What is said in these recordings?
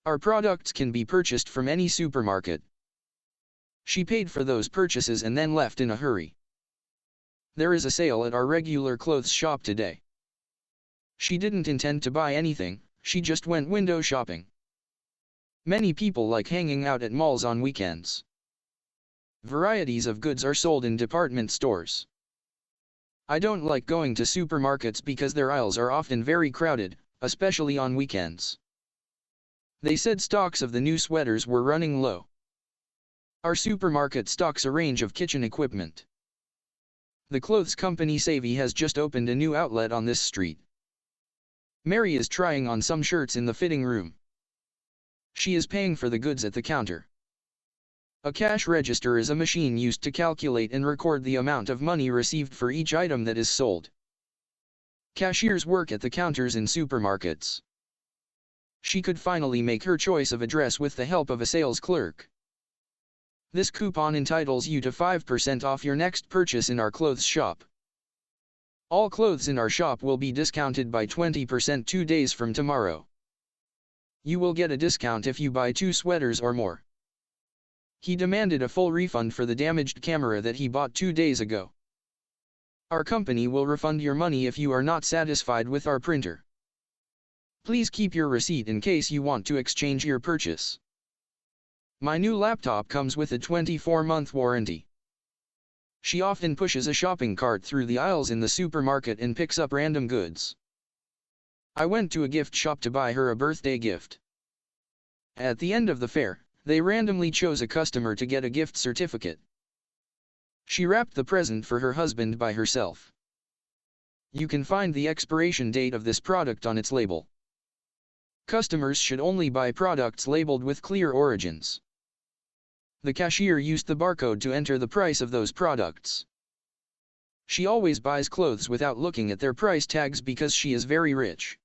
Our products can be purchased from any supermarket. She paid for those purchases and then left in a hurry. There is a sale at our regular clothes shop today. She didn't intend to buy anything, she just went window shopping. Many people like hanging out at malls on weekends. Varieties of goods are sold in department stores. I don't like going to supermarkets because their aisles are often very crowded, especially on weekends. They said stocks of the new sweaters were running low. Our supermarket stocks a range of kitchen equipment. The clothes company Savvy has just opened a new outlet on this street. Mary is trying on some shirts in the fitting room. She is paying for the goods at the counter. A cash register is a machine used to calculate and record the amount of money received for each item that is sold. Cashiers work at the counters in supermarkets. She could finally make her choice of address with the help of a sales clerk. This coupon entitles you to 5% off your next purchase in our clothes shop. All clothes in our shop will be discounted by 20% 2 days from tomorrow. You will get a discount if you buy 2 sweaters or more. He demanded a full refund for the damaged camera that he bought 2 days ago. Our company will refund your money if you are not satisfied with our printer. Please keep your receipt in case you want to exchange your purchase. My new laptop comes with a 24-month warranty. She often pushes a shopping cart through the aisles in the supermarket and picks up random goods. I went to a gift shop to buy her a birthday gift. At the end of the fair, they randomly chose a customer to get a gift certificate. She wrapped the present for her husband by herself. You can find the expiration date of this product on its label. Customers should only buy products labeled with clear origins. The cashier used the barcode to enter the price of those products. She always buys clothes without looking at their price tags because she is very rich.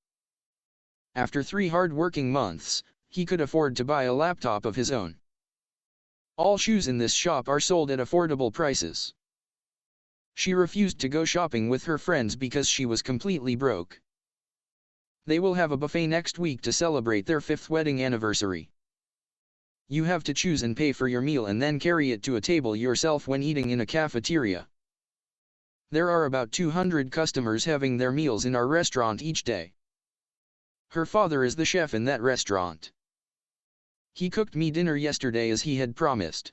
After 3 hard-working months, he could afford to buy a laptop of his own. All shoes in this shop are sold at affordable prices. She refused to go shopping with her friends because she was completely broke. They will have a buffet next week to celebrate their 5th wedding anniversary. You have to choose and pay for your meal and then carry it to a table yourself when eating in a cafeteria. There are about 200 customers having their meals in our restaurant each day. Her father is the chef in that restaurant. He cooked me dinner yesterday as he had promised.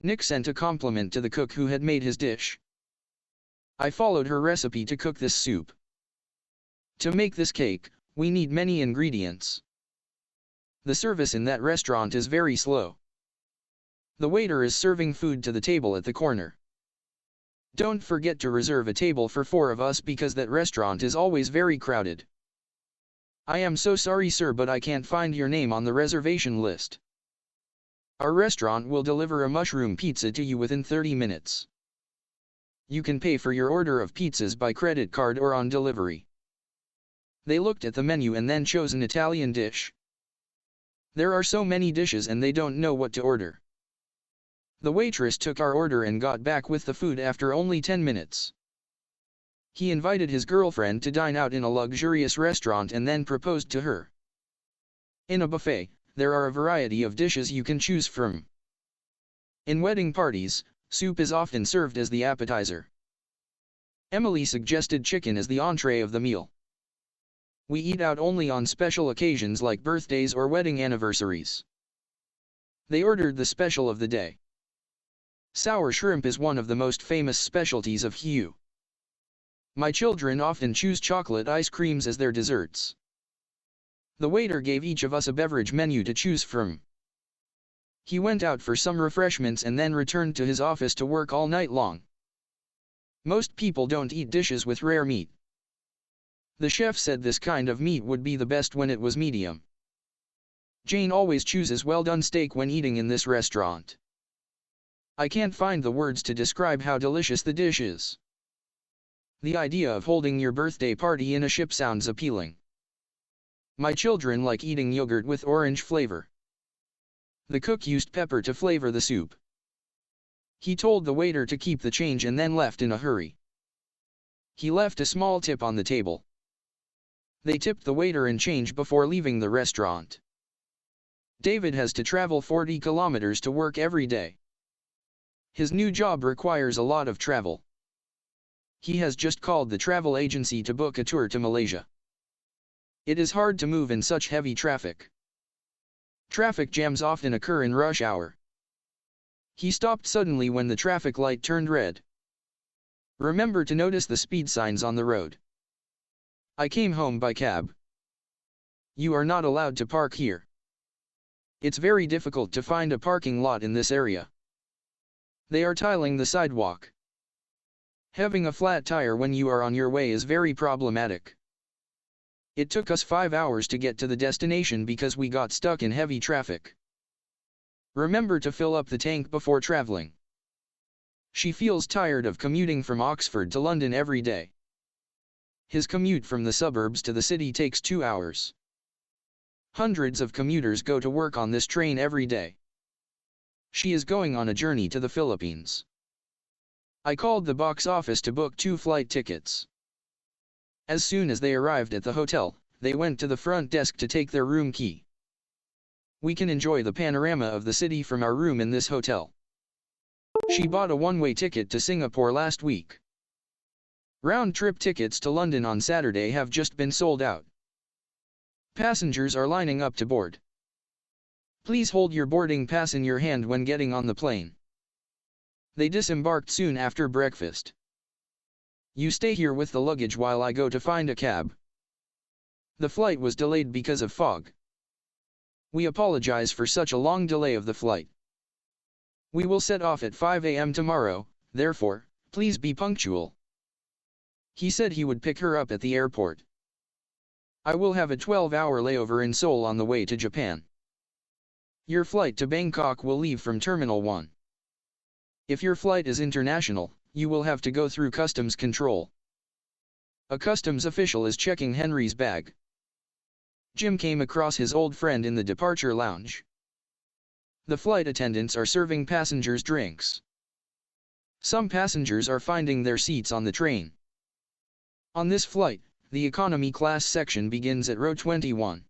Nick sent a compliment to the cook who had made his dish. I followed her recipe to cook this soup. To make this cake, we need many ingredients. The service in that restaurant is very slow. The waiter is serving food to the table at the corner. Don't forget to reserve a table for 4 of us because that restaurant is always very crowded. I am so sorry sir, but I can't find your name on the reservation list. Our restaurant will deliver a mushroom pizza to you within 30 minutes. You can pay for your order of pizzas by credit card or on delivery. They looked at the menu and then chose an Italian dish. There are so many dishes and they don't know what to order. The waitress took our order and got back with the food after only 10 minutes. He invited his girlfriend to dine out in a luxurious restaurant and then proposed to her. In a buffet, there are a variety of dishes you can choose from. In wedding parties, soup is often served as the appetizer. Emily suggested chicken as the entree of the meal. We eat out only on special occasions like birthdays or wedding anniversaries. They ordered the special of the day. Sour shrimp is one of the most famous specialties of Hue. My children often choose chocolate ice creams as their desserts. The waiter gave each of us a beverage menu to choose from. He went out for some refreshments and then returned to his office to work all night long. Most people don't eat dishes with rare meat. The chef said this kind of meat would be the best when it was medium. Jane always chooses well-done steak when eating in this restaurant. I can't find the words to describe how delicious the dish is. The idea of holding your birthday party in a ship sounds appealing. My children like eating yogurt with orange flavor. The cook used pepper to flavor the soup. He told the waiter to keep the change and then left in a hurry. He left a small tip on the table. They tipped the waiter and change before leaving the restaurant. David has to travel 40 kilometers to work every day. His new job requires a lot of travel. He has just called the travel agency to book a tour to Malaysia. It is hard to move in such heavy traffic. Traffic jams often occur in rush hour. He stopped suddenly when the traffic light turned red. Remember to notice the speed signs on the road. I came home by cab. You are not allowed to park here. It's very difficult to find a parking lot in this area. They are tiling the sidewalk. Having a flat tire when you are on your way is very problematic. It took us 5 hours to get to the destination because we got stuck in heavy traffic. Remember to fill up the tank before traveling. She feels tired of commuting from Oxford to London every day. His commute from the suburbs to the city takes 2 hours. Hundreds of commuters go to work on this train every day. She is going on a journey to the Philippines. I called the box office to book 2 flight tickets. As soon as they arrived at the hotel, they went to the front desk to take their room key. We can enjoy the panorama of the city from our room in this hotel. She bought a one-way ticket to Singapore last week. Round-trip tickets to London on Saturday have just been sold out. Passengers are lining up to board. Please hold your boarding pass in your hand when getting on the plane. They disembarked soon after breakfast. You stay here with the luggage while I go to find a cab. The flight was delayed because of fog. We apologize for such a long delay of the flight. We will set off at 5 a.m. tomorrow, therefore, please be punctual. He said he would pick her up at the airport. I will have a 12-hour layover in Seoul on the way to Japan. Your flight to Bangkok will leave from Terminal 1. If your flight is international, you will have to go through customs control. A customs official is checking Henry's bag. Jim came across his old friend in the departure lounge. The flight attendants are serving passengers drinks. Some passengers are finding their seats on the train. On this flight, the economy class section begins at row 21.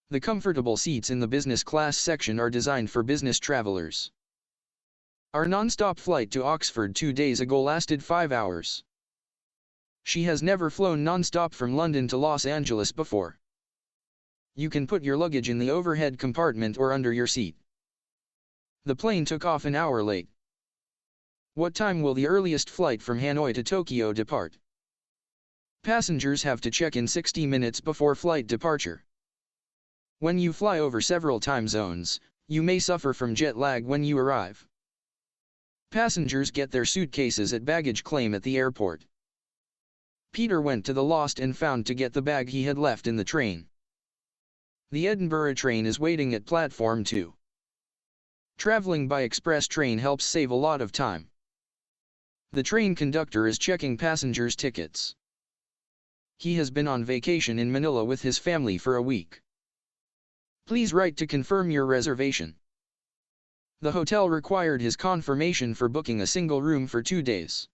The comfortable seats in the business class section are designed for business travelers. Our non-stop flight to Oxford 2 days ago lasted 5 hours. She has never flown non-stop from London to Los Angeles before. You can put your luggage in the overhead compartment or under your seat. The plane took off an hour late. What time will the earliest flight from Hanoi to Tokyo depart? Passengers have to check in 60 minutes before flight departure. When you fly over several time zones, you may suffer from jet lag when you arrive. Passengers get their suitcases at baggage claim at the airport. Peter went to the lost and found to get the bag he had left in the train. The Edinburgh train is waiting at platform 2. Traveling by express train helps save a lot of time. The train conductor is checking passengers' tickets. He has been on vacation in Manila with his family for a week. Please write to confirm your reservation. The hotel required his confirmation for booking a single room for 2 days.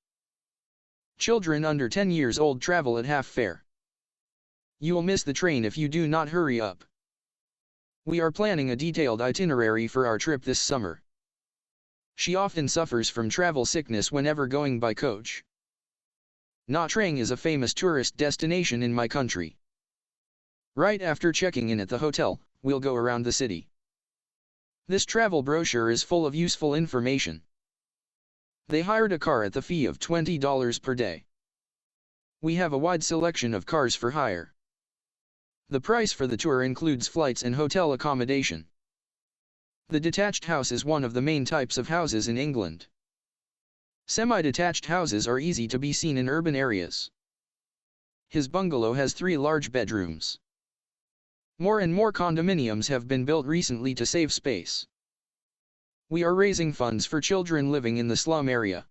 Children under 10 years old travel at half fare. You will miss the train if you do not hurry up. We are planning a detailed itinerary for our trip this summer. She often suffers from travel sickness whenever going by coach. Nha Trang is a famous tourist destination in my country. Right after checking in at the hotel, we'll go around the city. This travel brochure is full of useful information. They hired a car at the fee of $20 per day. We have a wide selection of cars for hire. The price for the tour includes flights and hotel accommodation. The detached house is one of the main types of houses in England. Semi-detached houses are easy to be seen in urban areas. His bungalow has 3 large bedrooms. More and more condominiums have been built recently to save space. We are raising funds for children living in the slum area.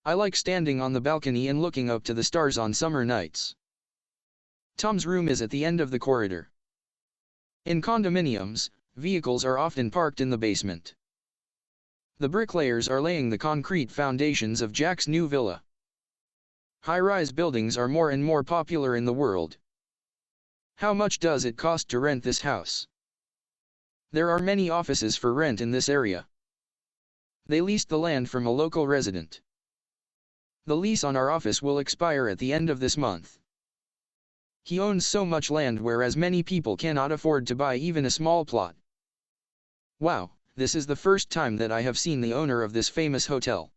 I like standing on the balcony and looking up to the stars on summer nights. Tom's room is at the end of the corridor. In condominiums, vehicles are often parked in the basement. The bricklayers are laying the concrete foundations of Jack's new villa. High-rise buildings are more and more popular in the world. How much does it cost to rent this house? There are many offices for rent in this area. They leased the land from a local resident. The lease on our office will expire at the end of this month. He owns so much land whereas many people cannot afford to buy even a small plot. Wow, this is the first time that I have seen the owner of this famous hotel.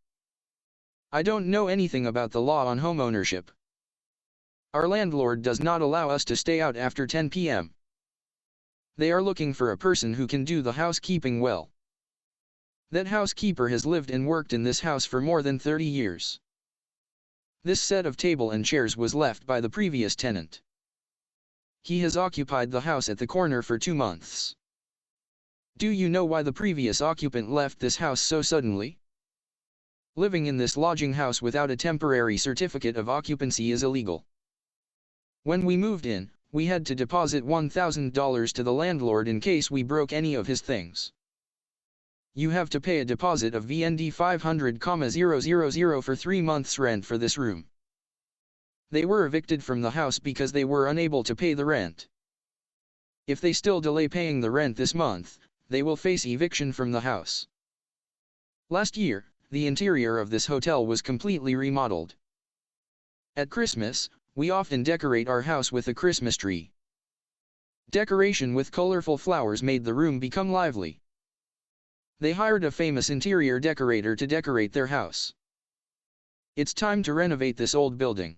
I don't know anything about the law on home ownership. Our landlord does not allow us to stay out after 10 p.m. They are looking for a person who can do the housekeeping well. That housekeeper has lived and worked in this house for more than 30 years. This set of table and chairs was left by the previous tenant. He has occupied the house at the corner for 2 months. Do you know why the previous occupant left this house so suddenly? Living in this lodging house without a temporary certificate of occupancy is illegal. When we moved in, we had to deposit $1,000 to the landlord in case we broke any of his things. You have to pay a deposit of VND 500,000 for 3 months' rent for this room. They were evicted from the house because they were unable to pay the rent. If they still delay paying the rent this month, they will face eviction from the house. Last year, the interior of this hotel was completely remodeled. At Christmas, we often decorate our house with a Christmas tree. Decoration with colorful flowers made the room become lively. They hired a famous interior decorator to decorate their house. It's time to renovate this old building.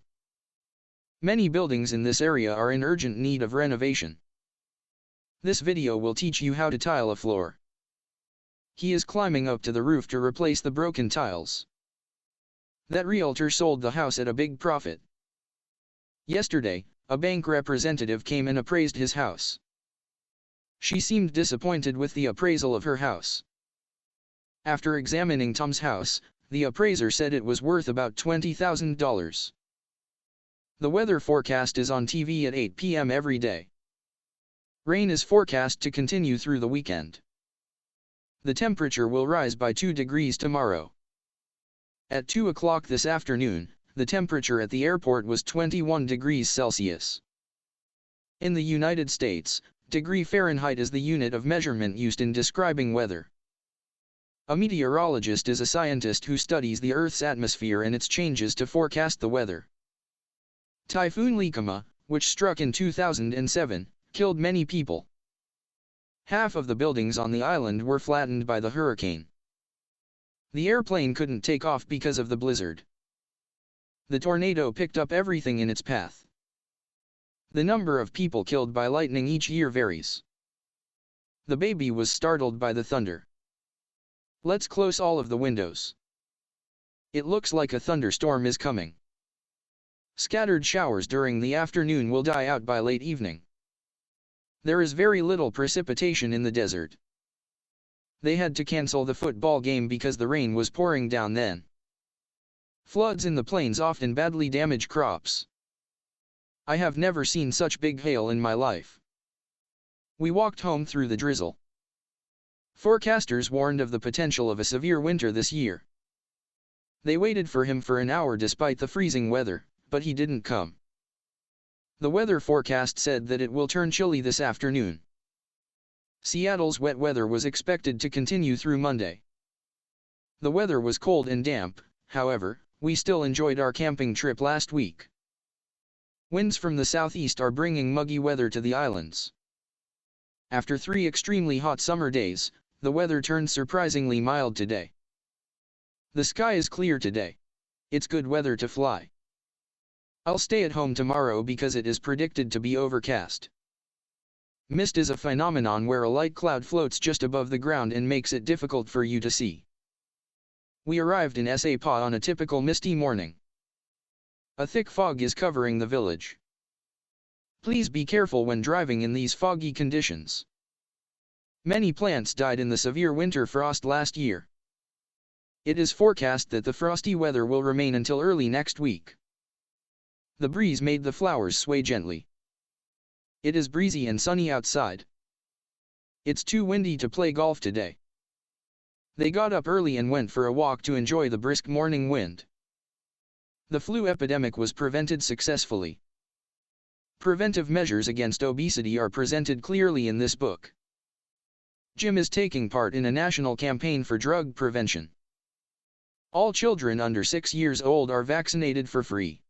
Many buildings in this area are in urgent need of renovation. This video will teach you how to tile a floor. He is climbing up to the roof to replace the broken tiles. That realtor sold the house at a big profit. Yesterday, a bank representative came and appraised his house. She seemed disappointed with the appraisal of her house. After examining Tom's house, the appraiser said it was worth about $20,000. The weather forecast is on TV at 8 p.m. every day. Rain is forecast to continue through the weekend. The temperature will rise by 2 degrees tomorrow. At 2 o'clock this afternoon, the temperature at the airport was 21 degrees Celsius. In the United States, degree Fahrenheit is the unit of measurement used in describing weather. A meteorologist is a scientist who studies the Earth's atmosphere and its changes to forecast the weather. Typhoon Likama, which struck in 2007, killed many people. Half of the buildings on the island were flattened by the hurricane. The airplane couldn't take off because of the blizzard. The tornado picked up everything in its path. The number of people killed by lightning each year varies. The baby was startled by the thunder. Let's close all of the windows. It looks like a thunderstorm is coming. Scattered showers during the afternoon will die out by late evening. There is very little precipitation in the desert. They had to cancel the football game because the rain was pouring down then. Floods in the plains often badly damage crops. I have never seen such big hail in my life. We walked home through the drizzle. Forecasters warned of the potential of a severe winter this year. They waited for him for an hour despite the freezing weather, but he didn't come. The weather forecast said that it will turn chilly this afternoon. Seattle's wet weather was expected to continue through Monday. The weather was cold and damp, however, we still enjoyed our camping trip last week. Winds from the southeast are bringing muggy weather to the islands. After 3 extremely hot summer days, the weather turned surprisingly mild today. The sky is clear today. It's good weather to fly. I'll stay at home tomorrow because it is predicted to be overcast. Mist is a phenomenon where a light cloud floats just above the ground and makes it difficult for you to see. We arrived in Sapa on a typical misty morning. A thick fog is covering the village. Please be careful when driving in these foggy conditions. Many plants died in the severe winter frost last year. It is forecast that the frosty weather will remain until early next week. The breeze made the flowers sway gently. It is breezy and sunny outside. It's too windy to play golf today. They got up early and went for a walk to enjoy the brisk morning wind. The flu epidemic was prevented successfully. Preventive measures against obesity are presented clearly in this book. Jim is taking part in a national campaign for drug prevention. All children under 6 years old are vaccinated for free.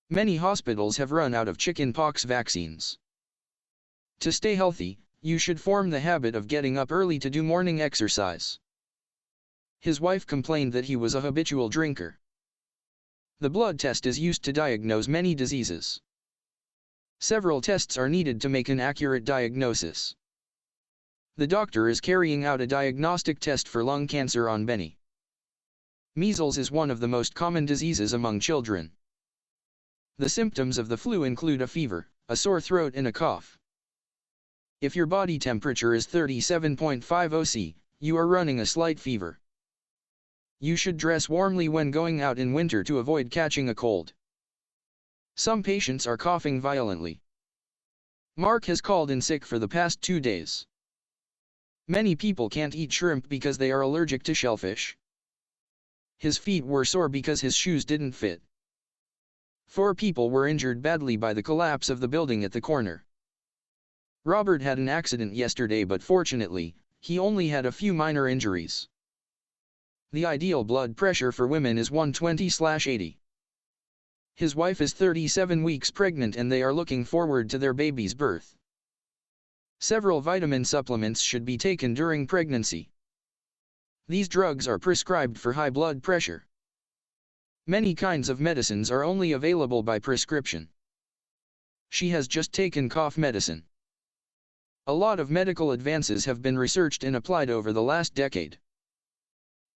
Many hospitals have run out of chickenpox vaccines. To stay healthy, you should form the habit of getting up early to do morning exercise. His wife complained that he was a habitual drinker. The blood test is used to diagnose many diseases. Several tests are needed to make an accurate diagnosis. The doctor is carrying out a diagnostic test for lung cancer on Benny. Measles is one of the most common diseases among children. The symptoms of the flu include a fever, a sore throat and a cough. If your body temperature is 37.50 C, you are running a slight fever. You should dress warmly when going out in winter to avoid catching a cold. Some patients are coughing violently. Mark has called in sick for the past 2 days. Many people can't eat shrimp because they are allergic to shellfish. His feet were sore because his shoes didn't fit. 4 people were injured badly by the collapse of the building at the corner. Robert had an accident yesterday, but fortunately, he only had a few minor injuries. The ideal blood pressure for women is 120/80. His wife is 37 weeks pregnant and they are looking forward to their baby's birth. Several vitamin supplements should be taken during pregnancy. These drugs are prescribed for high blood pressure. Many kinds of medicines are only available by prescription. She has just taken cough medicine. A lot of medical advances have been researched and applied over the last decade.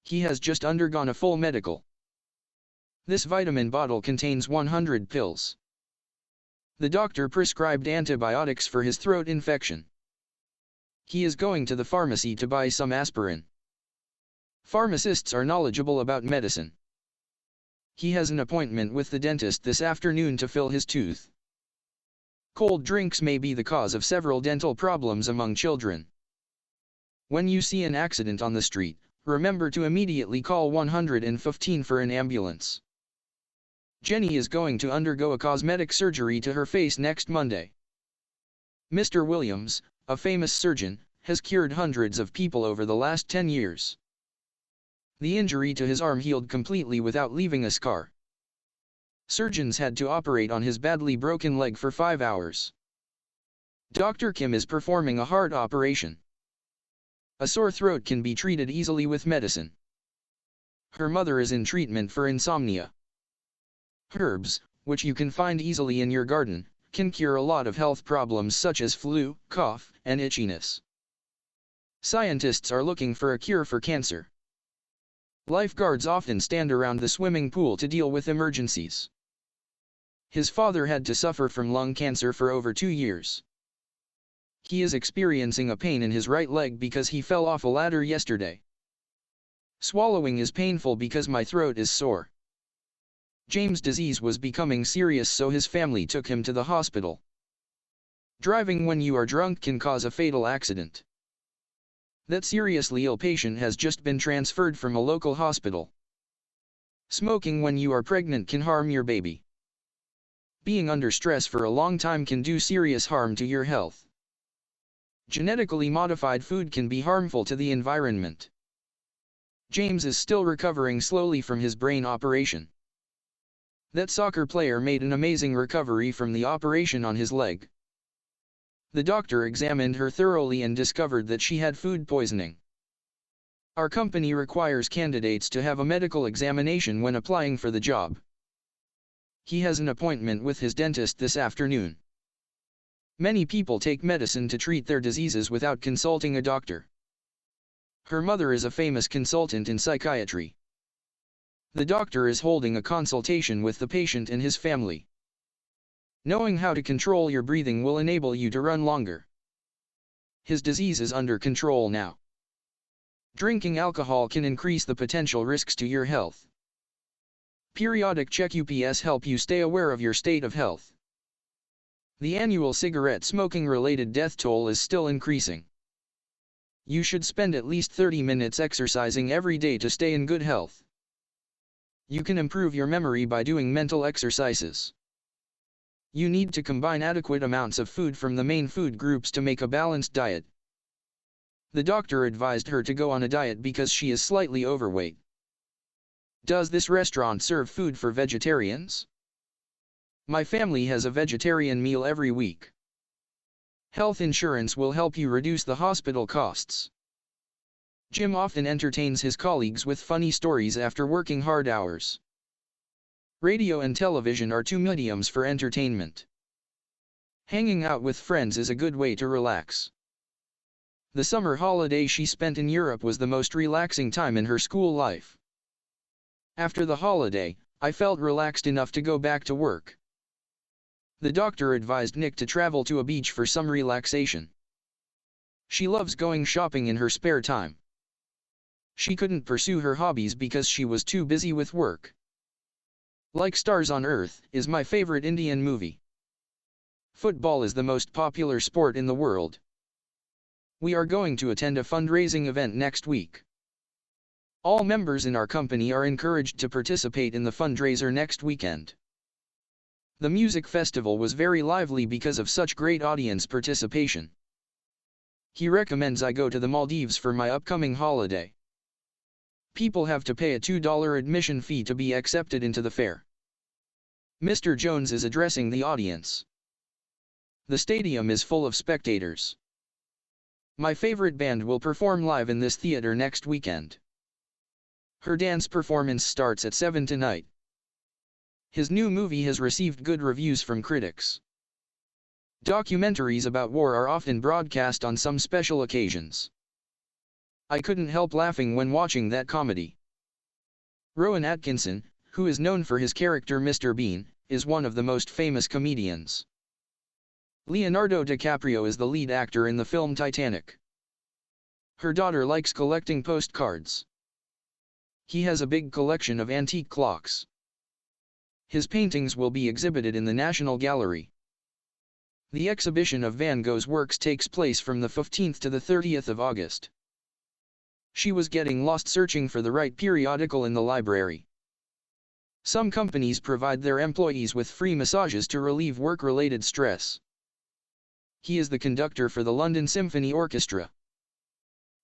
He has just undergone a full medical. This vitamin bottle contains 100 pills. The doctor prescribed antibiotics for his throat infection. He is going to the pharmacy to buy some aspirin. Pharmacists are knowledgeable about medicine. He has an appointment with the dentist this afternoon to fill his tooth. Cold drinks may be the cause of several dental problems among children. When you see an accident on the street, remember to immediately call 115 for an ambulance. Jenny is going to undergo a cosmetic surgery to her face next Monday. Mr. Williams, a famous surgeon, has cured hundreds of people over the last 10 years. The injury to his arm healed completely without leaving a scar. Surgeons had to operate on his badly broken leg for 5 hours. Dr. Kim is performing a heart operation. A sore throat can be treated easily with medicine. Her mother is in treatment for insomnia. Herbs, which you can find easily in your garden, can cure a lot of health problems such as flu, cough, and itchiness. Scientists are looking for a cure for cancer. Lifeguards often stand around the swimming pool to deal with emergencies. His father had to suffer from lung cancer for over 2 years. He is experiencing a pain in his right leg because he fell off a ladder yesterday. Swallowing is painful because my throat is sore. James' disease was becoming serious, so his family took him to the hospital. Driving when you are drunk can cause a fatal accident. That seriously ill patient has just been transferred from a local hospital. Smoking when you are pregnant can harm your baby. Being under stress for a long time can do serious harm to your health. Genetically modified food can be harmful to the environment. James is still recovering slowly from his brain operation. That soccer player made an amazing recovery from the operation on his leg. The doctor examined her thoroughly and discovered that she had food poisoning. Our company requires candidates to have a medical examination when applying for the job. He has an appointment with his dentist this afternoon. Many people take medicine to treat their diseases without consulting a doctor. Her mother is a famous consultant in psychiatry. The doctor is holding a consultation with the patient and his family. Knowing how to control your breathing will enable you to run longer. His disease is under control now. Drinking alcohol can increase the potential risks to your health. Periodic check-ups help you stay aware of your state of health. The annual cigarette smoking-related death toll is still increasing. You should spend at least 30 minutes exercising every day to stay in good health. You can improve your memory by doing mental exercises. You need to combine adequate amounts of food from the main food groups to make a balanced diet. The doctor advised her to go on a diet because she is slightly overweight. Does this restaurant serve food for vegetarians? My family has a vegetarian meal every week. Health insurance will help you reduce the hospital costs. Jim often entertains his colleagues with funny stories after working hard hours. Radio and television are two mediums for entertainment. Hanging out with friends is a good way to relax. The summer holiday she spent in Europe was the most relaxing time in her school life. After the holiday, I felt relaxed enough to go back to work. The doctor advised Nick to travel to a beach for some relaxation. She loves going shopping in her spare time. She couldn't pursue her hobbies because she was too busy with work. Like Stars on Earth is my favorite Indian movie. Football is the most popular sport in the world. We are going to attend a fundraising event next week. All members in our company are encouraged to participate in the fundraiser next weekend. The music festival was very lively because of such great audience participation. He recommends I go to the Maldives for my upcoming holiday. People have to pay a $2 admission fee to be accepted into the fair. Mr. Jones is addressing the audience. The stadium is full of spectators. My favorite band will perform live in this theater next weekend. Her dance performance starts at 7 tonight. His new movie has received good reviews from critics. Documentaries about war are often broadcast on some special occasions. I couldn't help laughing when watching that comedy. Rowan Atkinson, who is known for his character Mr. Bean, is one of the most famous comedians. Leonardo DiCaprio is the lead actor in the film Titanic. Her daughter likes collecting postcards. He has a big collection of antique clocks. His paintings will be exhibited in the National Gallery. The exhibition of Van Gogh's works takes place from the 15th to the 30th of August. She was getting lost searching for the right periodical in the library. Some companies provide their employees with free massages to relieve work-related stress. He is the conductor for the London Symphony Orchestra.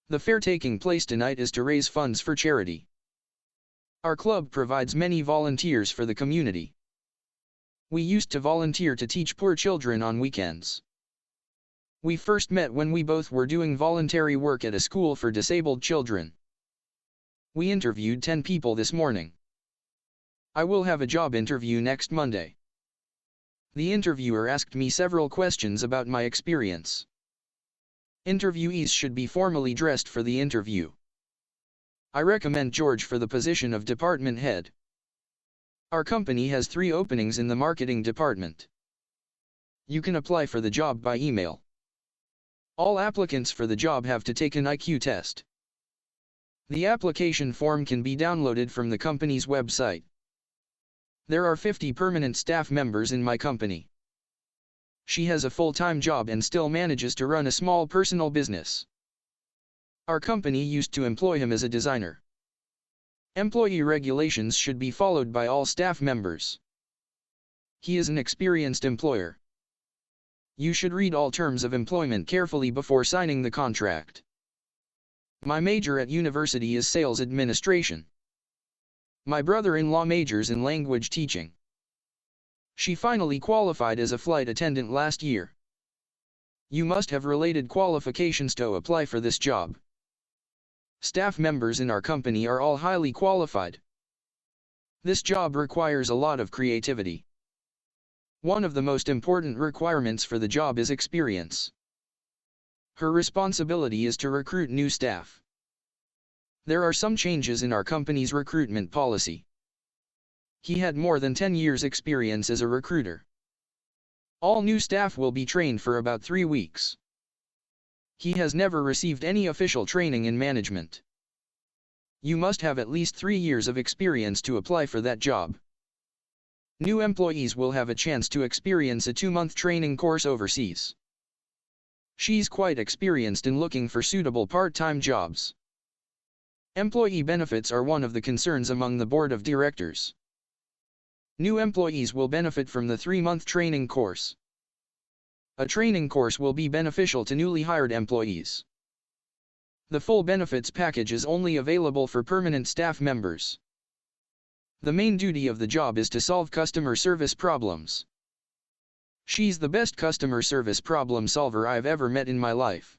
The fair taking place tonight is to raise funds for charity. Our club provides many volunteers for the community. We used to volunteer to teach poor children on weekends. We first met when we both were doing voluntary work at a school for disabled children. We interviewed 10 people this morning. I will have a job interview next Monday. The interviewer asked me several questions about my experience. Interviewees should be formally dressed for the interview. I recommend George for the position of department head. Our company has 3 openings in the marketing department. You can apply for the job by email. All applicants for the job have to take an IQ test. The application form can be downloaded from the company's website. There are 50 permanent staff members in my company. She has a full-time job and still manages to run a small personal business. Our company used to employ him as a designer. Employee regulations should be followed by all staff members. He is an experienced employer. You should read all terms of employment carefully before signing the contract. My major at university is sales administration. My brother-in-law majors in language teaching. She finally qualified as a flight attendant last year. You must have related qualifications to apply for this job. Staff members in our company are all highly qualified. This job requires a lot of creativity. One of the most important requirements for the job is experience. Her responsibility is to recruit new staff. There are some changes in our company's recruitment policy. He had more than 10 years' experience as a recruiter. All new staff will be trained for about 3 weeks. He has never received any official training in management. You must have at least 3 years of experience to apply for that job. New employees will have a chance to experience a 2-month training course overseas. She's quite experienced in looking for suitable part-time jobs. Employee benefits are one of the concerns among the board of directors. New employees will benefit from the 3-month training course. A training course will be beneficial to newly hired employees. The full benefits package is only available for permanent staff members. The main duty of the job is to solve customer service problems. She's the best customer service problem solver I've ever met in my life.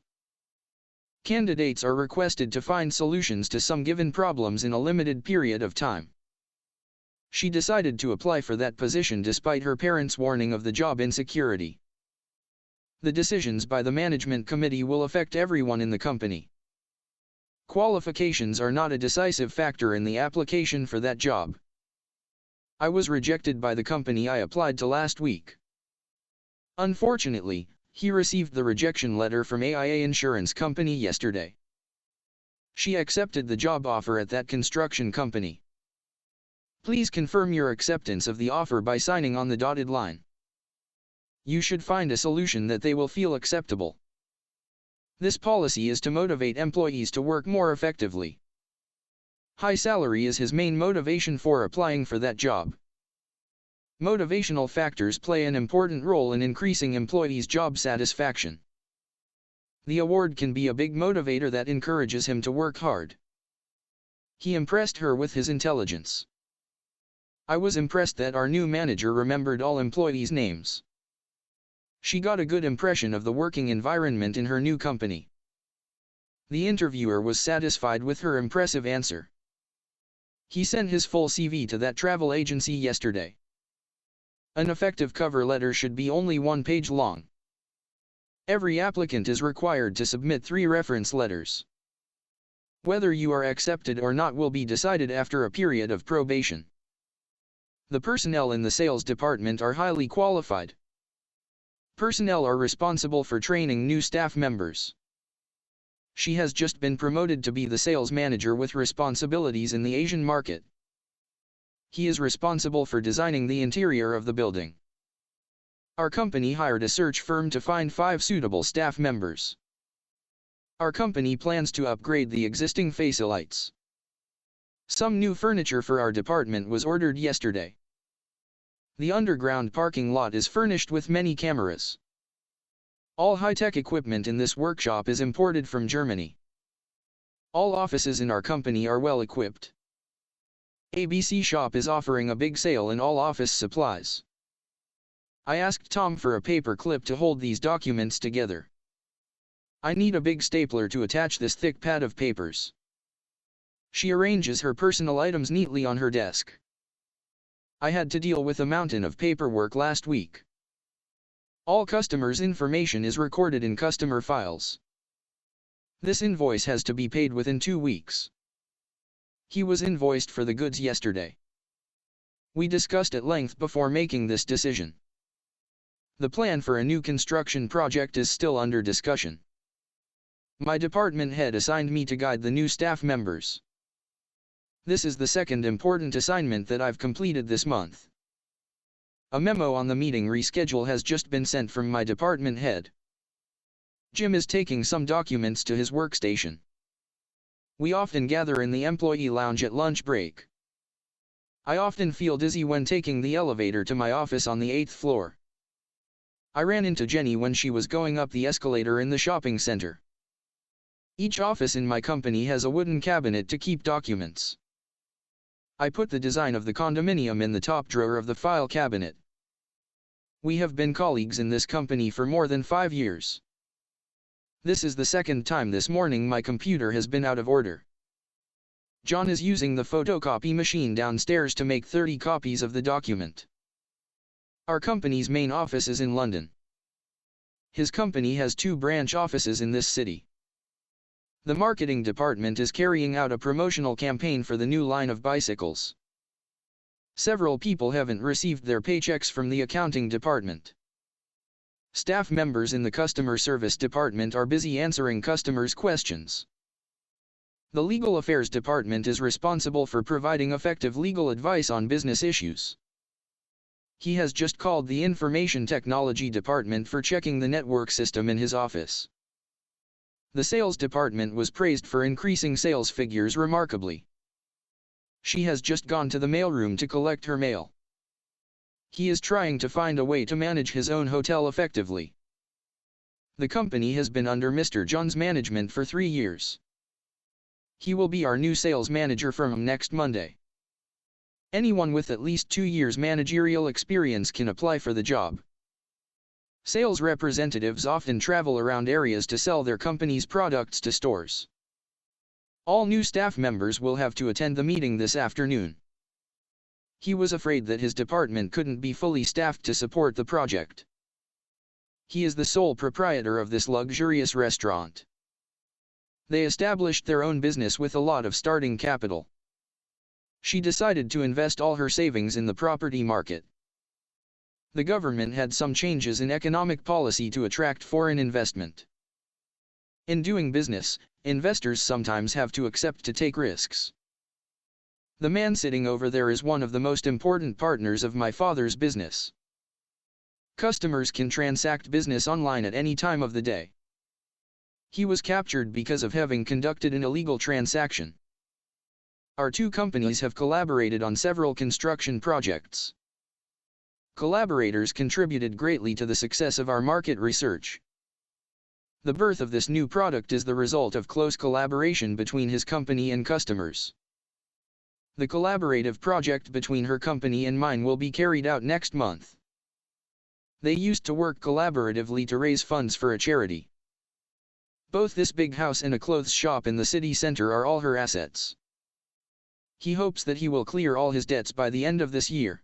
Candidates are requested to find solutions to some given problems in a limited period of time. She decided to apply for that position despite her parents' warning of the job insecurity. The decisions by the management committee will affect everyone in the company. Qualifications are not a decisive factor in the application for that job. I was rejected by the company I applied to last week. Unfortunately, he received the rejection letter from AIA Insurance Company yesterday. She accepted the job offer at that construction company. Please confirm your acceptance of the offer by signing on the dotted line. You should find a solution that they will feel acceptable. This policy is to motivate employees to work more effectively. High salary is his main motivation for applying for that job. Motivational factors play an important role in increasing employees' job satisfaction. The award can be a big motivator that encourages him to work hard. He impressed her with his intelligence. I was impressed that our new manager remembered all employees' names. She got a good impression of the working environment in her new company. The interviewer was satisfied with her impressive answer. He sent his full CV to that travel agency yesterday. An effective cover letter should be only 1 page long. Every applicant is required to submit 3 reference letters. Whether you are accepted or not will be decided after a period of probation. The personnel in the sales department are highly qualified. Personnel are responsible for training new staff members. She has just been promoted to be the sales manager with responsibilities in the Asian market. He is responsible for designing the interior of the building. Our company hired a search firm to find 5 suitable staff members. Our company plans to upgrade the existing facilities. Some new furniture for our department was ordered yesterday. The underground parking lot is furnished with many cameras. All high-tech equipment in this workshop is imported from Germany. All offices in our company are well equipped. ABC Shop is offering a big sale in all office supplies. I asked Tom for a paper clip to hold these documents together. I need a big stapler to attach this thick pad of papers. She arranges her personal items neatly on her desk. I had to deal with a mountain of paperwork last week. All customers' information is recorded in customer files. This invoice has to be paid within 2 weeks. He was invoiced for the goods yesterday. We discussed at length before making this decision. The plan for a new construction project is still under discussion. My department head assigned me to guide the new staff members. This is the second important assignment that I've completed this month. A memo on the meeting reschedule has just been sent from my department head. Jim is taking some documents to his workstation. We often gather in the employee lounge at lunch break. I often feel dizzy when taking the elevator to my office on the 8th floor. I ran into Jenny when she was going up the escalator in the shopping center. Each office in my company has a wooden cabinet to keep documents. I put the design of the condominium in the top drawer of the file cabinet. We have been colleagues in this company for more than 5 years. This is the second time this morning my computer has been out of order. John is using the photocopy machine downstairs to make 30 copies of the document. Our company's main office is in London. His company has 2 branch offices in this city. The marketing department is carrying out a promotional campaign for the new line of bicycles. Several people haven't received their paychecks from the accounting department. Staff members in the customer service department are busy answering customers' questions. The legal affairs department is responsible for providing effective legal advice on business issues. He has just called the information technology department for checking the network system in his office. The sales department was praised for increasing sales figures remarkably. She has just gone to the mailroom to collect her mail. He is trying to find a way to manage his own hotel effectively. The company has been under Mr. John's management for 3 years. He will be our new sales manager from next Monday. Anyone with at least 2 years managerial experience can apply for the job. Sales representatives often travel around areas to sell their company's products to stores. All new staff members will have to attend the meeting this afternoon. He was afraid that his department couldn't be fully staffed to support the project. He is the sole proprietor of this luxurious restaurant. They established their own business with a lot of starting capital. She decided to invest all her savings in the property market. The government had some changes in economic policy to attract foreign investment. In doing business, investors sometimes have to accept to take risks. The man sitting over there is one of the most important partners of my father's business. Customers can transact business online at any time of the day. He was captured because of having conducted an illegal transaction. Our two companies have collaborated on several construction projects. Collaborators contributed greatly to the success of our market research. The birth of this new product is the result of close collaboration between his company and customers. The collaborative project between her company and mine will be carried out next month. They used to work collaboratively to raise funds for a charity. Both this big house and a clothes shop in the city center are all her assets. He hopes that he will clear all his debts by the end of this year.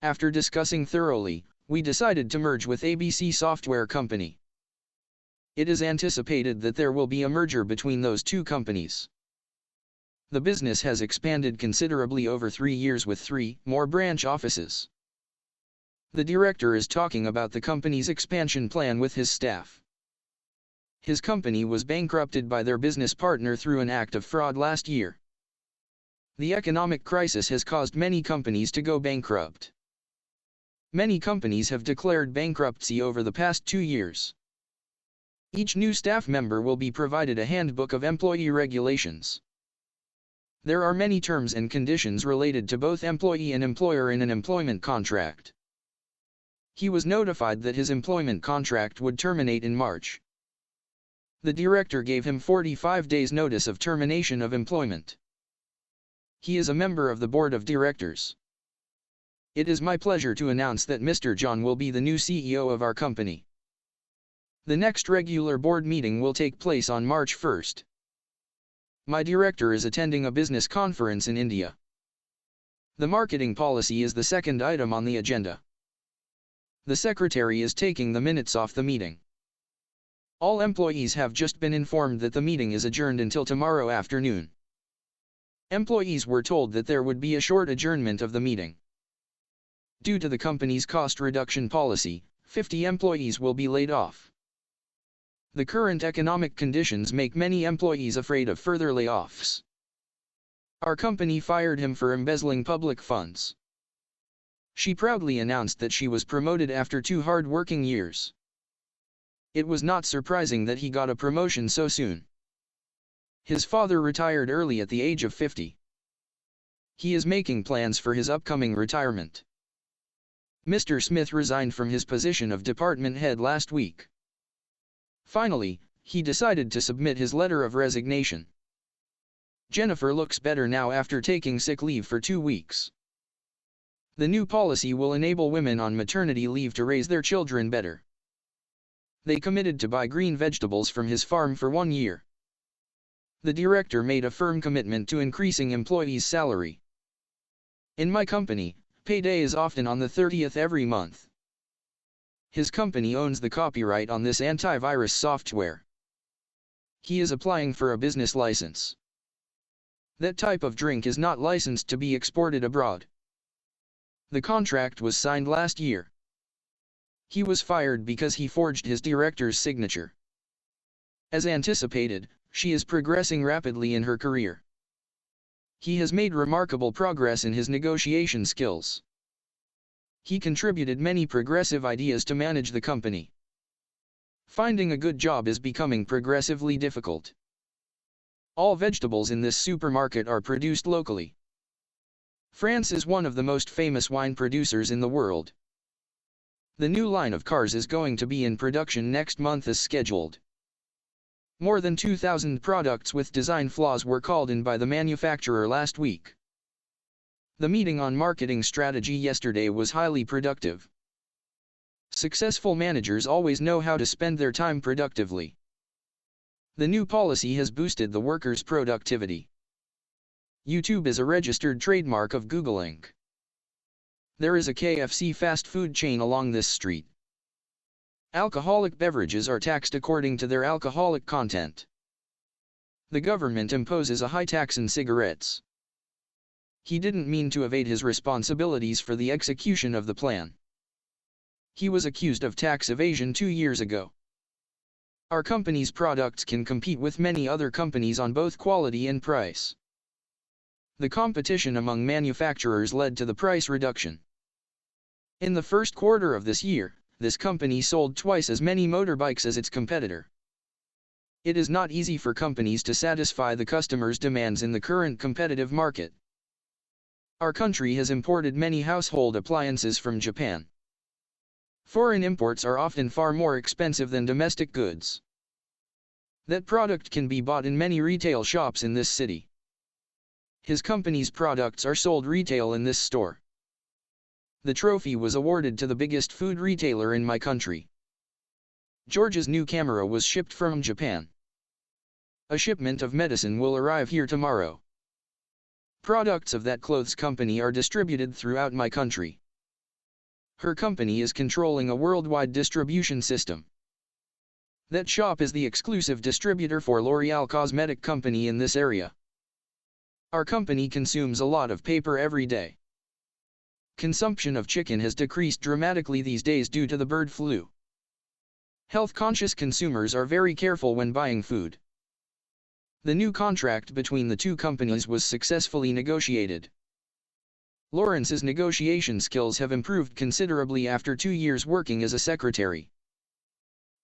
After discussing thoroughly, we decided to merge with ABC Software Company. It is anticipated that there will be a merger between those two companies. The business has expanded considerably over 3 years with 3 more branch offices. The director is talking about the company's expansion plan with his staff. His company was bankrupted by their business partner through an act of fraud last year. The economic crisis has caused many companies to go bankrupt. Many companies have declared bankruptcy over the past 2 years. Each new staff member will be provided a handbook of employee regulations. There are many terms and conditions related to both employee and employer in an employment contract. He was notified that his employment contract would terminate in March. The director gave him 45 days notice of termination of employment. He is a member of the board of directors. It is my pleasure to announce that Mr. John will be the new CEO of our company. The next regular board meeting will take place on March 1st. My director is attending a business conference in India. The marketing policy is the second item on the agenda. The secretary is taking the minutes off the meeting. All employees have just been informed that the meeting is adjourned until tomorrow afternoon. Employees were told that there would be a short adjournment of the meeting. Due to the company's cost reduction policy, 50 employees will be laid off. The current economic conditions make many employees afraid of further layoffs. Our company fired him for embezzling public funds. She proudly announced that she was promoted after 2 hard-working years. It was not surprising that he got a promotion so soon. His father retired early at the age of 50. He is making plans for his upcoming retirement. Mr. Smith resigned from his position of department head last week. Finally, he decided to submit his letter of resignation. Jennifer looks better now after taking sick leave for 2 weeks. The new policy will enable women on maternity leave to raise their children better. They committed to buy green vegetables from his farm for 1 year. The director made a firm commitment to increasing employees' salary. In my company, payday is often on the 30th every month. His company owns the copyright on this antivirus software. He is applying for a business license. That type of drink is not licensed to be exported abroad. The contract was signed last year. He was fired because he forged his director's signature. As anticipated, she is progressing rapidly in her career. He has made remarkable progress in his negotiation skills. He contributed many progressive ideas to manage the company. Finding a good job is becoming progressively difficult. All vegetables in this supermarket are produced locally. France is one of the most famous wine producers in the world. The new line of cars is going to be in production next month as scheduled. More than 2,000 products with design flaws were called in by the manufacturer last week. The meeting on marketing strategy yesterday was highly productive. Successful managers always know how to spend their time productively. The new policy has boosted the workers' productivity. YouTube is a registered trademark of Google Inc. There is a KFC fast food chain along this street. Alcoholic beverages are taxed according to their alcoholic content. The government imposes a high tax on cigarettes. He didn't mean to evade his responsibilities for the execution of the plan. He was accused of tax evasion 2 years ago. Our company's products can compete with many other companies on both quality and price. The competition among manufacturers led to the price reduction. In the first quarter of this year, this company sold twice as many motorbikes as its competitor. It is not easy for companies to satisfy the customers' demands in the current competitive market. Our country has imported many household appliances from Japan. Foreign imports are often far more expensive than domestic goods. That product can be bought in many retail shops in this city. His company's products are sold retail in this store. The trophy was awarded to the biggest food retailer in my country. George's new camera was shipped from Japan. A shipment of medicine will arrive here tomorrow. Products of that clothes company are distributed throughout my country. Her company is controlling a worldwide distribution system. That shop is the exclusive distributor for L'Oreal Cosmetic Company in this area. Our company consumes a lot of paper every day. Consumption of chicken has decreased dramatically these days due to the bird flu. Health-conscious consumers are very careful when buying food. The new contract between the two companies was successfully negotiated. Lawrence's negotiation skills have improved considerably after 2 years working as a secretary.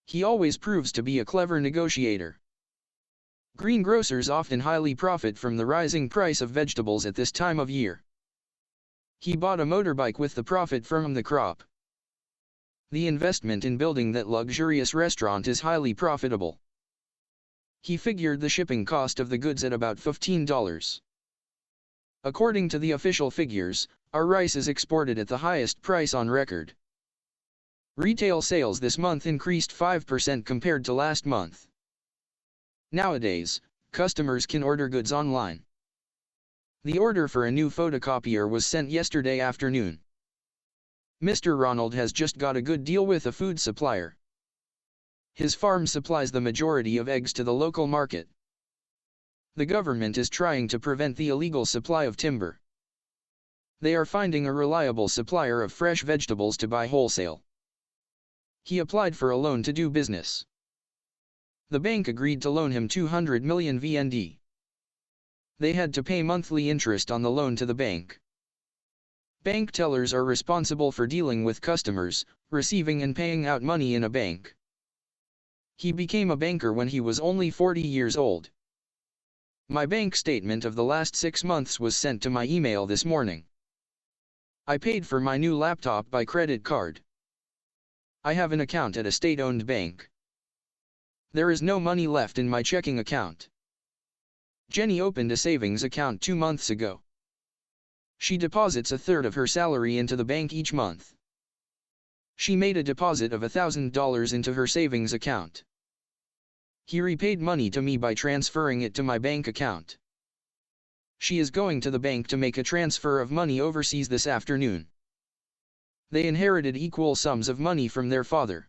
He always proves to be a clever negotiator. Greengrocers often highly profit from the rising price of vegetables at this time of year. He bought a motorbike with the profit from the crop. The investment in building that luxurious restaurant is highly profitable. He figured the shipping cost of the goods at about $15. According to the official figures, our rice is exported at the highest price on record. Retail sales this month increased 5% compared to last month. Nowadays, customers can order goods online. The order for a new photocopier was sent yesterday afternoon. Mr. Ronald has just got a good deal with a food supplier. His farm supplies the majority of eggs to the local market. The government is trying to prevent the illegal supply of timber. They are finding a reliable supplier of fresh vegetables to buy wholesale. He applied for a loan to do business. The bank agreed to loan him 200 million VND. They had to pay monthly interest on the loan to the bank. Bank tellers are responsible for dealing with customers, receiving and paying out money in a bank. He became a banker when he was only 40 years old. My bank statement of the last 6 months was sent to my email this morning. I paid for my new laptop by credit card. I have an account at a state-owned bank. There is no money left in my checking account. Jenny opened a savings account 2 months ago. She deposits a third of her salary into the bank each month. She made a deposit of $1,000 into her savings account. He repaid money to me by transferring it to my bank account. She is going to the bank to make a transfer of money overseas this afternoon. They inherited equal sums of money from their father.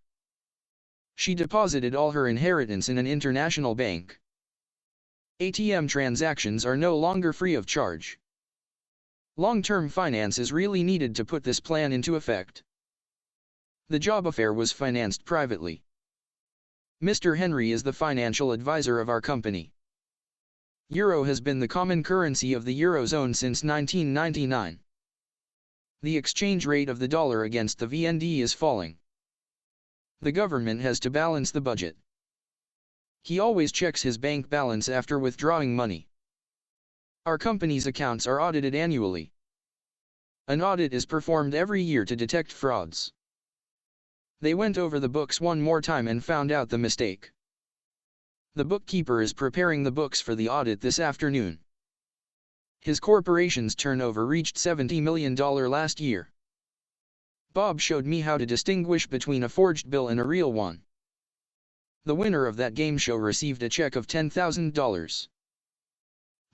She deposited all her inheritance in an international bank. ATM transactions are no longer free of charge. Long-term finance is really needed to put this plan into effect. The job affair was financed privately. Mr. Henry is the financial advisor of our company. Euro has been the common currency of the Eurozone since 1999. The exchange rate of the dollar against the VND is falling. The government has to balance the budget. He always checks his bank balance after withdrawing money. Our company's accounts are audited annually. An audit is performed every year to detect frauds. They went over the books one more time and found out the mistake. The bookkeeper is preparing the books for the audit this afternoon. His corporation's turnover reached $70 million last year. Bob showed me how to distinguish between a forged bill and a real one. The winner of that game show received a check of $10,000.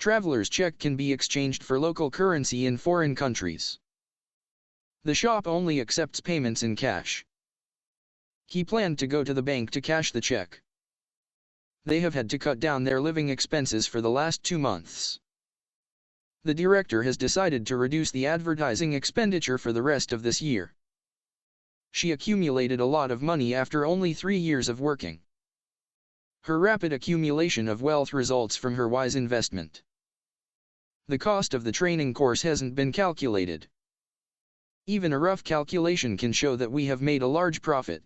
Traveler's check can be exchanged for local currency in foreign countries. The shop only accepts payments in cash. He planned to go to the bank to cash the check. They have had to cut down their living expenses for the last 2 months. The director has decided to reduce the advertising expenditure for the rest of this year. She accumulated a lot of money after only 3 years of working. Her rapid accumulation of wealth results from her wise investment. The cost of the training course hasn't been calculated. Even a rough calculation can show that we have made a large profit.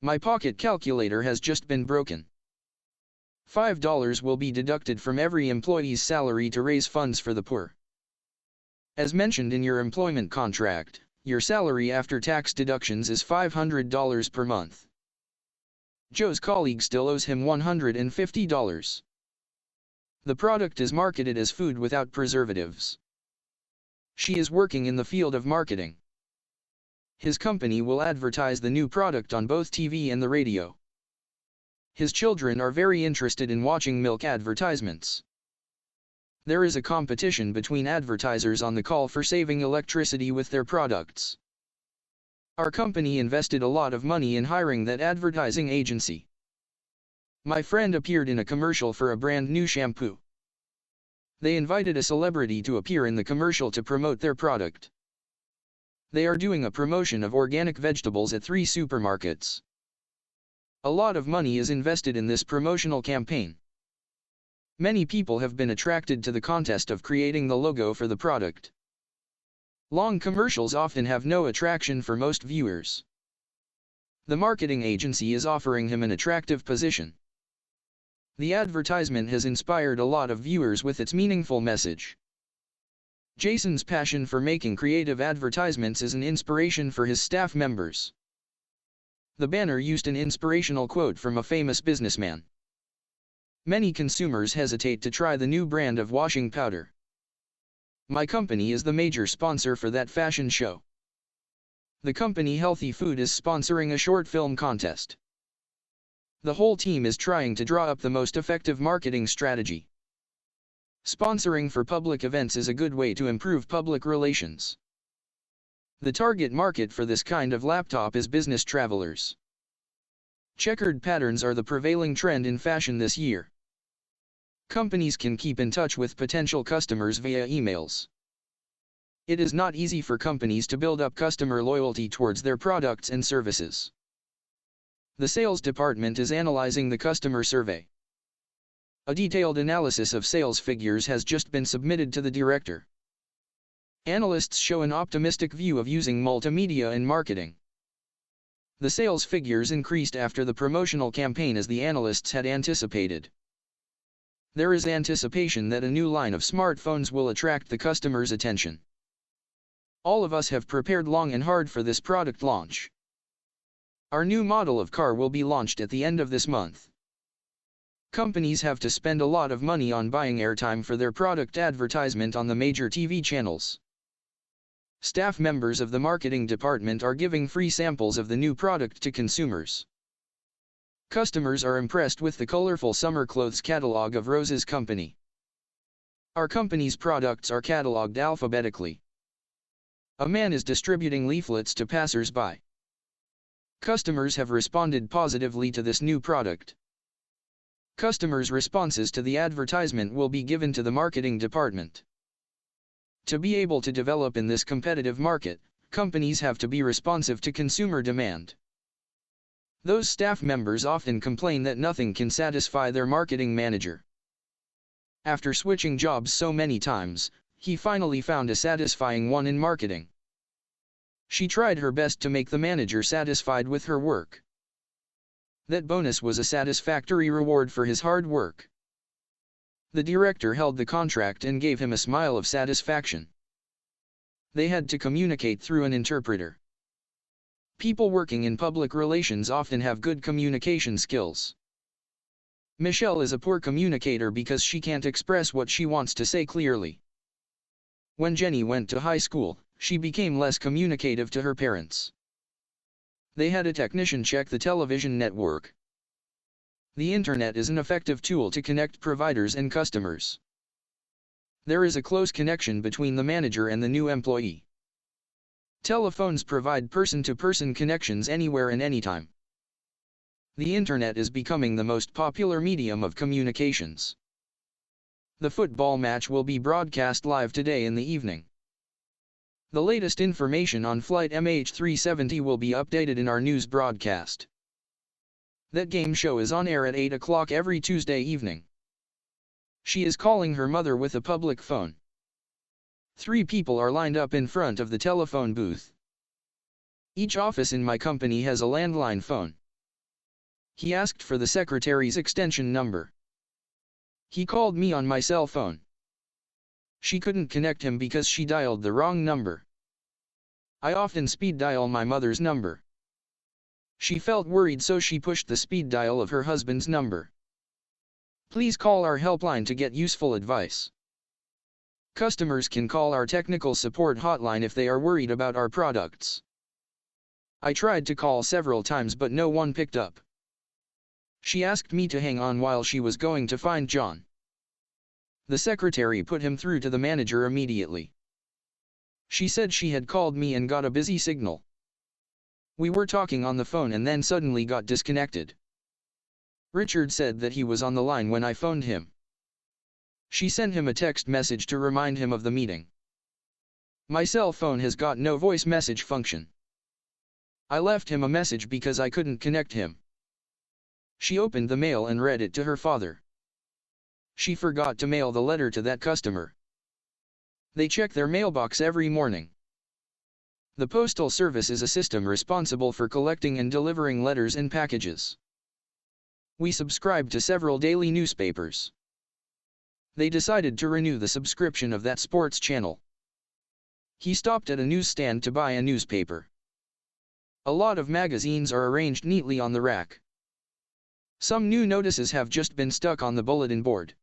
My pocket calculator has just been broken. $5 will be deducted from every employee's salary to raise funds for the poor. As mentioned in your employment contract, your salary after tax deductions is $500 per month. Joe's colleague still owes him $150. The product is marketed as food without preservatives. She is working in the field of marketing. His company will advertise the new product on both TV and the radio. His children are very interested in watching milk advertisements. There is a competition between advertisers on the call for saving electricity with their products. Our company invested a lot of money in hiring that advertising agency. My friend appeared in a commercial for a brand new shampoo. They invited a celebrity to appear in the commercial to promote their product. They are doing a promotion of organic vegetables at 3 supermarkets. A lot of money is invested in this promotional campaign. Many people have been attracted to the contest of creating the logo for the product. Long commercials often have no attraction for most viewers. The marketing agency is offering him an attractive position. The advertisement has inspired a lot of viewers with its meaningful message. Jason's passion for making creative advertisements is an inspiration for his staff members. The banner used an inspirational quote from a famous businessman. Many consumers hesitate to try the new brand of washing powder. My company is the major sponsor for that fashion show. The company Healthy Food is sponsoring a short film contest. The whole team is trying to draw up the most effective marketing strategy. Sponsoring for public events is a good way to improve public relations. The target market for this kind of laptop is business travelers. Checkered patterns are the prevailing trend in fashion this year. Companies can keep in touch with potential customers via emails. It is not easy for companies to build up customer loyalty towards their products and services. The sales department is analyzing the customer survey. A detailed analysis of sales figures has just been submitted to the director. Analysts show an optimistic view of using multimedia in marketing. The sales figures increased after the promotional campaign as the analysts had anticipated. There is anticipation that a new line of smartphones will attract the customer's attention. All of us have prepared long and hard for this product launch. Our new model of car will be launched at the end of this month. Companies have to spend a lot of money on buying airtime for their product advertisement on the major TV channels. Staff members of the marketing department are giving free samples of the new product to consumers. Customers are impressed with the colorful summer clothes catalog of Rose's company. Our company's products are cataloged alphabetically. A man is distributing leaflets to passers-by. Customers have responded positively to this new product. Customers' responses to the advertisement will be given to the marketing department. To be able to develop in this competitive market, companies have to be responsive to consumer demand. Those staff members often complain that nothing can satisfy their marketing manager. After switching jobs so many times, he finally found a satisfying one in marketing. She tried her best to make the manager satisfied with her work. That bonus was a satisfactory reward for his hard work. The director held the contract and gave him a smile of satisfaction. They had to communicate through an interpreter. People working in public relations often have good communication skills. Michelle is a poor communicator because she can't express what she wants to say clearly. When Jenny went to high school, she became less communicative to her parents. They had a technician check the television network. The internet is an effective tool to connect providers and customers. There is a close connection between the manager and the new employee. Telephones provide person-to-person connections anywhere and anytime. The internet is becoming the most popular medium of communications. The football match will be broadcast live today in the evening. The latest information on flight MH370 will be updated in our news broadcast. That game show is on air at 8 o'clock every Tuesday evening. She is calling her mother with a public phone. 3 people are lined up in front of the telephone booth. Each office in my company has a landline phone. He asked for the secretary's extension number. He called me on my cell phone. She couldn't connect him because she dialed the wrong number. I often speed dial my mother's number. She felt worried, so she pushed the speed dial of her husband's number. Please call our helpline to get useful advice. Customers can call our technical support hotline if they are worried about our products. I tried to call several times but no one picked up. She asked me to hang on while she was going to find John. The secretary put him through to the manager immediately. She said she had called me and got a busy signal. We were talking on the phone and then suddenly got disconnected. Richard said that he was on the line when I phoned him. She sent him a text message to remind him of the meeting. My cell phone has got no voice message function. I left him a message because I couldn't connect him. She opened the mail and read it to her father. She forgot to mail the letter to that customer. They check their mailbox every morning. The Postal Service is a system responsible for collecting and delivering letters and packages. We subscribe to several daily newspapers. They decided to renew the subscription of that sports channel. He stopped at a newsstand to buy a newspaper. A lot of magazines are arranged neatly on the rack. Some new notices have just been stuck on the bulletin board.